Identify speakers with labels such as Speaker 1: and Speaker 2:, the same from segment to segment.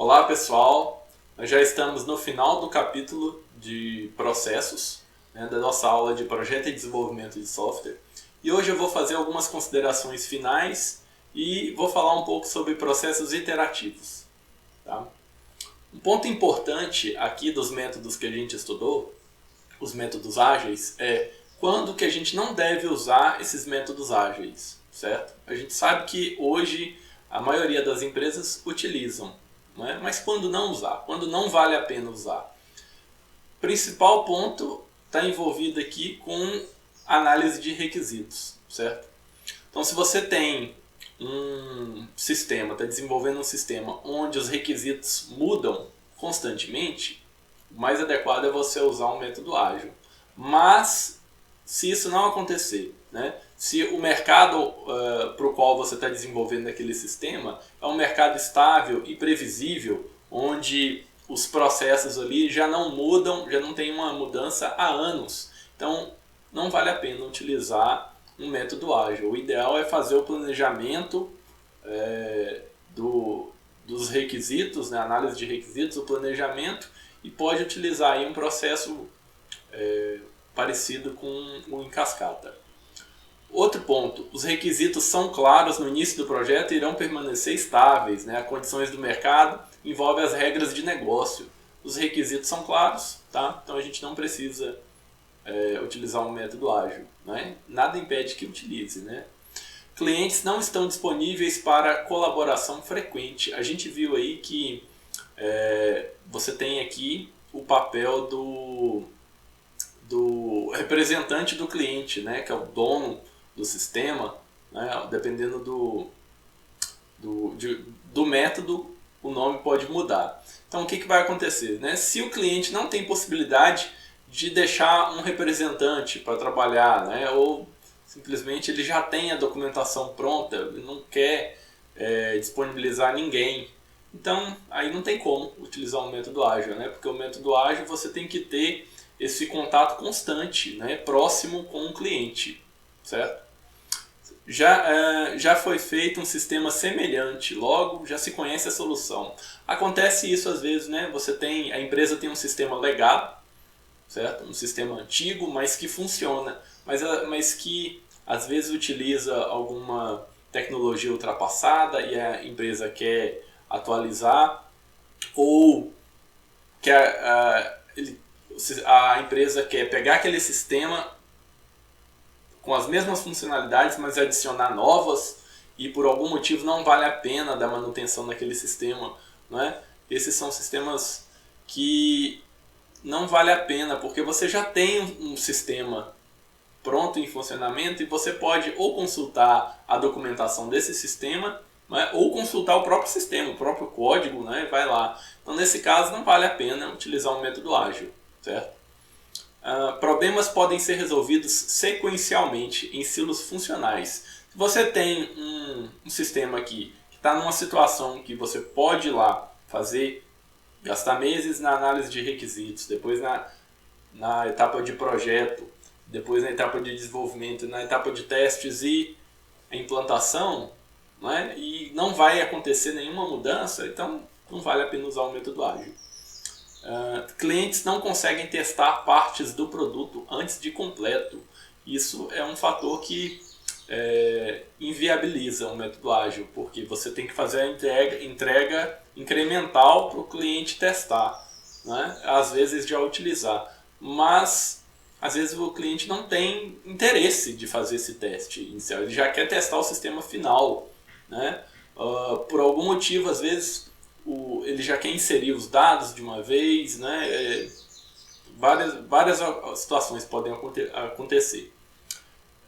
Speaker 1: Olá pessoal, nós já estamos no final do capítulo de processos, né, da nossa aula de projeto e desenvolvimento de software, e hoje eu vou fazer algumas considerações finais e vou falar um pouco sobre processos iterativos. Tá? Um ponto importante aqui dos métodos que a gente estudou, os métodos ágeis, é quando que a gente não deve usar esses métodos ágeis, certo? A gente sabe que hoje a maioria das empresas utilizam, né? Mas quando não usar, quando não vale a pena usar. O principal ponto está envolvido aqui com análise de requisitos, certo? Então se você tem um sistema, está desenvolvendo um sistema onde os requisitos mudam constantemente, o mais adequado é você usar um método ágil. Mas se isso não acontecer, né? Se o mercado para o qual você está desenvolvendo aquele sistema é um mercado estável e previsível, onde os processos ali já não mudam, já não tem uma mudança há anos, então não vale a pena utilizar um método ágil. O ideal é fazer o planejamento dos requisitos, né? Análise de requisitos, o planejamento, e pode utilizar aí um processo parecido com o em cascata. Outro ponto, os requisitos são claros no início do projeto e irão permanecer estáveis, né? As condições do mercado envolvem as regras de negócio. Os requisitos são claros, tá? Então a gente não precisa utilizar um método ágil, né? Nada impede que utilize, né? Clientes não estão disponíveis para colaboração frequente. A gente viu aí que você tem aqui o papel do representante do cliente, né? Que é o dono do sistema, né? Dependendo do método, o nome pode mudar. Então o que vai acontecer, né? Se o cliente não tem possibilidade de deixar um representante para trabalhar, né? Ou simplesmente ele já tem a documentação pronta, ele não quer disponibilizar ninguém, então aí não tem como utilizar um método ágil, né? Porque o método ágil você tem que ter esse contato constante, né? Próximo com o cliente, certo? Já foi feito um sistema semelhante, logo já se conhece a solução. Acontece isso às vezes, né? A empresa tem um sistema legado, certo? Um sistema antigo, mas que funciona, mas que às vezes utiliza alguma tecnologia ultrapassada e a empresa quer atualizar, ou quer, a empresa quer pegar aquele sistema com as mesmas funcionalidades, mas adicionar novas, e por algum motivo não vale a pena dar manutenção naquele sistema, né? Esses são sistemas que não vale a pena, porque você já tem um sistema pronto em funcionamento e você pode ou consultar a documentação desse sistema, né, ou consultar o próprio sistema, o próprio código, né, vai lá. Então nesse caso não vale a pena utilizar um método ágil, certo? Problemas podem ser resolvidos sequencialmente em silos funcionais. Se você tem um sistema aqui que está numa situação que você pode ir lá gastar meses na análise de requisitos, depois na etapa de projeto, depois na etapa de desenvolvimento, na etapa de testes e implantação, né? E não vai acontecer nenhuma mudança, então não vale a pena usar o método ágil. Clientes não conseguem testar partes do produto antes de completo. Isso é um fator que inviabiliza o método ágil, porque você tem que fazer a entrega incremental para o cliente testar, né? Às vezes já utilizar, mas às vezes o cliente não tem interesse de fazer esse teste inicial, ele já quer testar o sistema final, né? Por algum motivo, às vezes ele já quer inserir os dados de uma vez, né? Várias situações podem acontecer.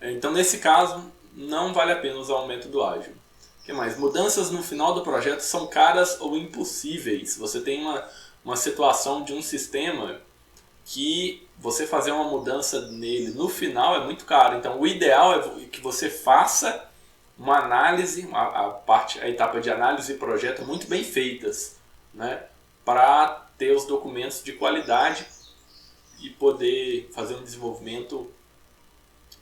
Speaker 1: Então nesse caso não vale a pena usar um método ágil. O que mais? Mudanças no final do projeto são caras ou impossíveis. Você tem uma situação de um sistema que você fazer uma mudança nele no final é muito caro. Então o ideal é que você faça uma análise, a etapa de análise e projeto muito bem feitas, né? Para ter os documentos de qualidade e poder fazer um desenvolvimento,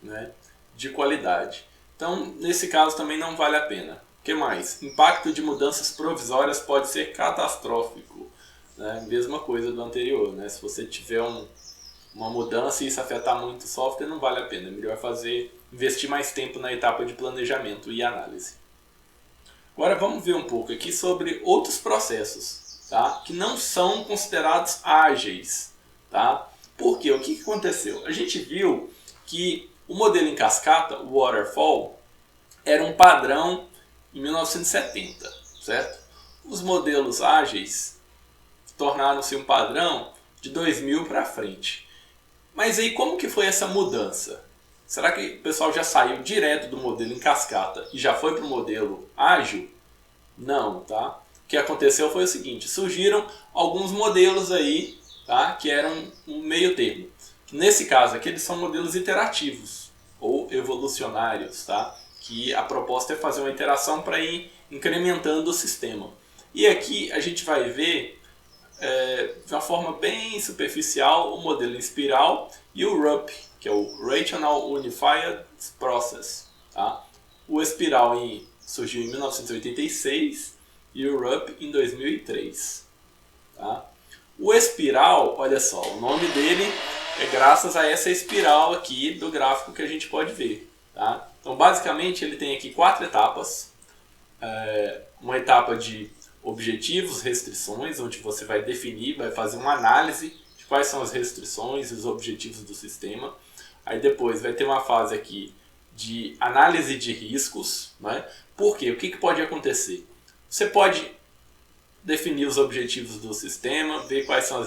Speaker 1: né, de qualidade. Então nesse caso também não vale a pena. que mais? Impacto de mudanças provisórias pode ser catastrófico. Né? Mesma coisa do anterior. Né? Se você tiver uma mudança e isso afetar muito o software, não vale a pena. É melhor investir mais tempo na etapa de planejamento e análise. Agora vamos ver um pouco aqui sobre outros processos, tá? Que não são considerados ágeis. Tá? Por quê? O que aconteceu? A gente viu que o modelo em cascata, o Waterfall, era um padrão em 1970, certo? Os modelos ágeis tornaram-se um padrão de 2000 para frente. Mas aí como que foi essa mudança? Será que o pessoal já saiu direto do modelo em cascata e já foi para o modelo ágil? Não, tá? O que aconteceu foi o seguinte, surgiram alguns modelos aí, tá? Que eram um meio termo. Nesse caso aqui eles são modelos iterativos ou evolucionários, tá? Que a proposta é fazer uma iteração para ir incrementando o sistema. E aqui a gente vai ver de uma forma bem superficial o modelo em espiral e o RUP, que é o Rational Unified Process. Tá? O espiral surgiu em 1986 e o RUP em 2003. Tá? O espiral, olha só, o nome dele é graças a essa espiral aqui do gráfico que a gente pode ver. Tá? Então, basicamente, ele tem aqui 4 etapas. Uma etapa de objetivos, restrições, onde você vai definir, vai fazer uma análise de quais são as restrições e os objetivos do sistema. Aí depois vai ter uma fase aqui de análise de riscos. Né? Por quê? O que pode acontecer? Você pode definir os objetivos do sistema, ver quais são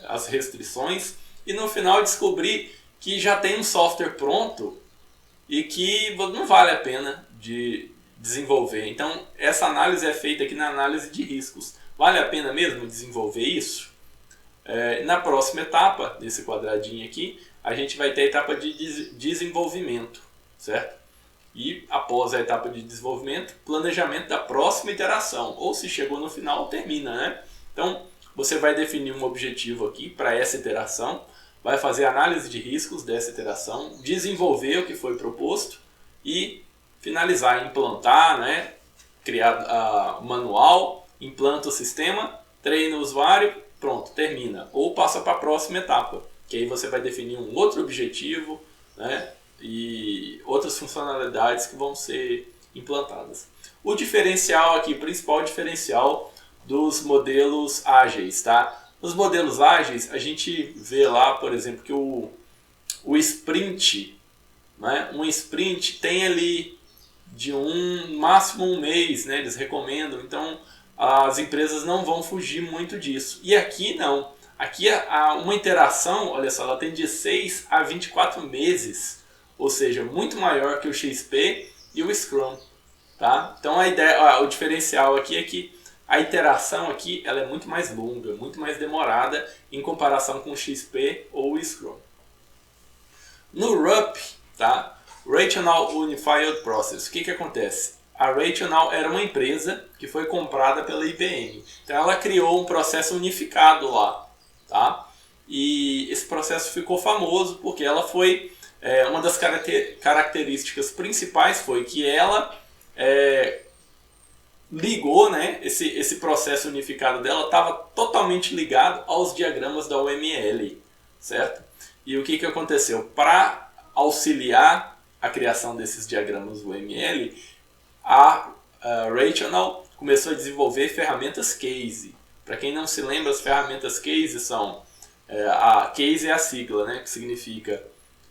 Speaker 1: as restrições e no final descobrir que já tem um software pronto e que não vale a pena de desenvolver. Então, essa análise é feita aqui na análise de riscos. Vale a pena mesmo desenvolver isso? Na próxima etapa, desse quadradinho aqui, a gente vai ter a etapa de desenvolvimento, certo? E após a etapa de desenvolvimento, planejamento da próxima iteração. Ou se chegou no final, termina, né? Então, você vai definir um objetivo aqui para essa iteração, vai fazer análise de riscos dessa iteração, desenvolver o que foi proposto e finalizar, implantar, né? Criar o manual, implanta o sistema, treina o usuário, pronto, termina. Ou passa para a próxima etapa, que aí você vai definir um outro objetivo, né? E outras funcionalidades que vão ser implantadas. O diferencial aqui, principal diferencial dos modelos ágeis, tá? Nos modelos ágeis, a gente vê lá, por exemplo, que o sprint, né? Um sprint tem ali de máximo um mês, né? Eles recomendam, então as empresas não vão fugir muito disso. E aqui não. Aqui uma interação, olha só, ela tem de 6 a 24 meses, ou seja, muito maior que o XP e o Scrum. Tá? Então o diferencial aqui é que a iteração aqui ela é muito mais longa, muito mais demorada em comparação com o XP ou o Scrum. No RUP, tá? Rational Unified Process, o que acontece? A Rational era uma empresa que foi comprada pela IBM. Então ela criou um processo unificado lá. Tá? E esse processo ficou famoso porque ela foi... uma das características principais foi que ela ligou, né, esse processo unificado dela estava totalmente ligado aos diagramas da UML, certo? E o que aconteceu? Para auxiliar a criação desses diagramas UML, a Rational começou a desenvolver ferramentas case. Para quem não se lembra, as ferramentas case são... a case é a sigla, né, que significa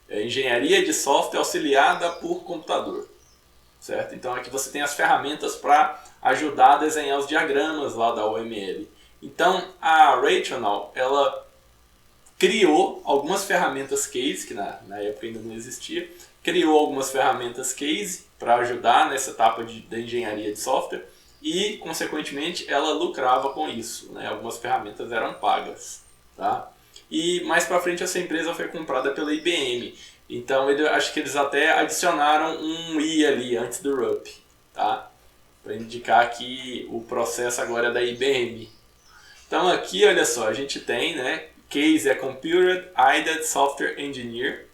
Speaker 1: engenharia de software auxiliada por computador. Certo? Então aqui você tem as ferramentas para ajudar a desenhar os diagramas lá da UML. Então a Rational, ela criou algumas ferramentas case, que na época ainda não existia, criou algumas ferramentas case para ajudar nessa etapa da engenharia de software e, consequentemente, ela lucrava com isso. Né? Algumas ferramentas eram pagas. Tá? E mais para frente essa empresa foi comprada pela IBM. Então acho que eles até adicionaram um I ali antes do RUP, tá? Para indicar que o processo agora é da IBM. Então aqui, olha só, a gente tem, né, case é Computer Aided Software Engineer,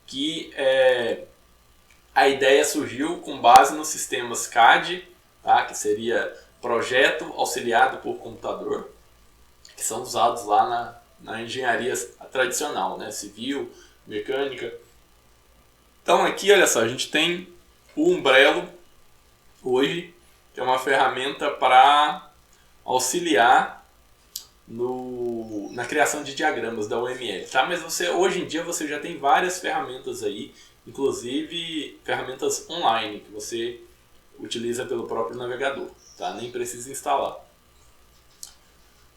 Speaker 1: que a ideia surgiu com base nos sistemas CAD tá? Que seria projeto auxiliado por computador, que são usados lá na engenharia tradicional, né? Civil, mecânica. Então aqui, olha só, a gente tem o Umbrello hoje, que é uma ferramenta para auxiliar na criação de diagramas da UML, tá? Mas hoje em dia você já tem várias ferramentas aí, inclusive ferramentas online que você utiliza pelo próprio navegador, tá? Nem precisa instalar.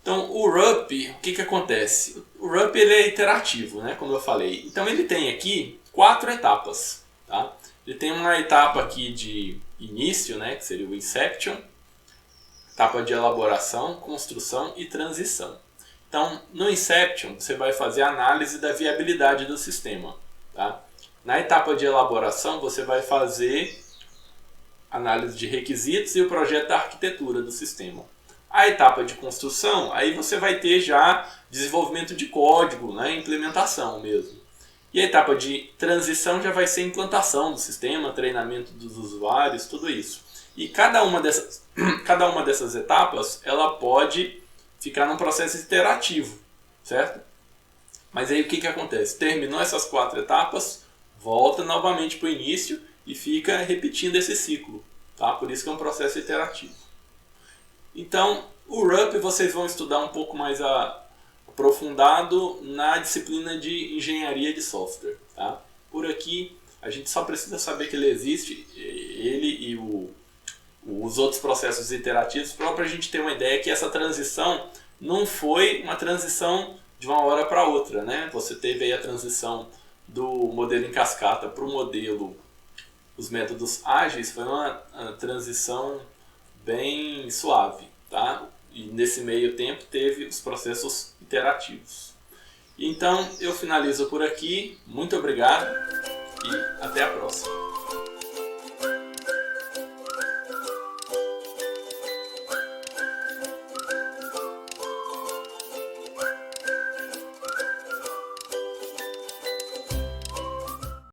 Speaker 1: Então o RUP, o que acontece? O RUP ele é iterativo, né? Como eu falei. Então ele tem aqui 4 etapas, tá? Ele tem uma etapa aqui de início, né? Que seria o Inception, etapa de elaboração, construção e transição. Então, no Inception, você vai fazer a análise da viabilidade do sistema. Tá? Na etapa de elaboração, você vai fazer análise de requisitos e o projeto da arquitetura do sistema. A etapa de construção, aí você vai ter já desenvolvimento de código, né? Implementação mesmo. E a etapa de transição já vai ser implantação do sistema, treinamento dos usuários, tudo isso. E cada uma dessas etapas, ela pode ficar num processo iterativo, certo? Mas aí o que acontece? Terminou essas 4 etapas, volta novamente para o início e fica repetindo esse ciclo, tá? Por isso que é um processo iterativo. Então, o RUP vocês vão estudar um pouco mais aprofundado na disciplina de engenharia de software, tá? Por aqui, a gente só precisa saber que ele existe, ele e os outros processos iterativos, para a gente ter uma ideia que essa transição não foi uma transição de uma hora para outra, né? Você teve aí a transição do modelo em cascata para o modelo, os métodos ágeis, foi uma transição bem suave, tá? E nesse meio tempo teve os processos iterativos. Então eu finalizo por aqui, muito obrigado e até a próxima.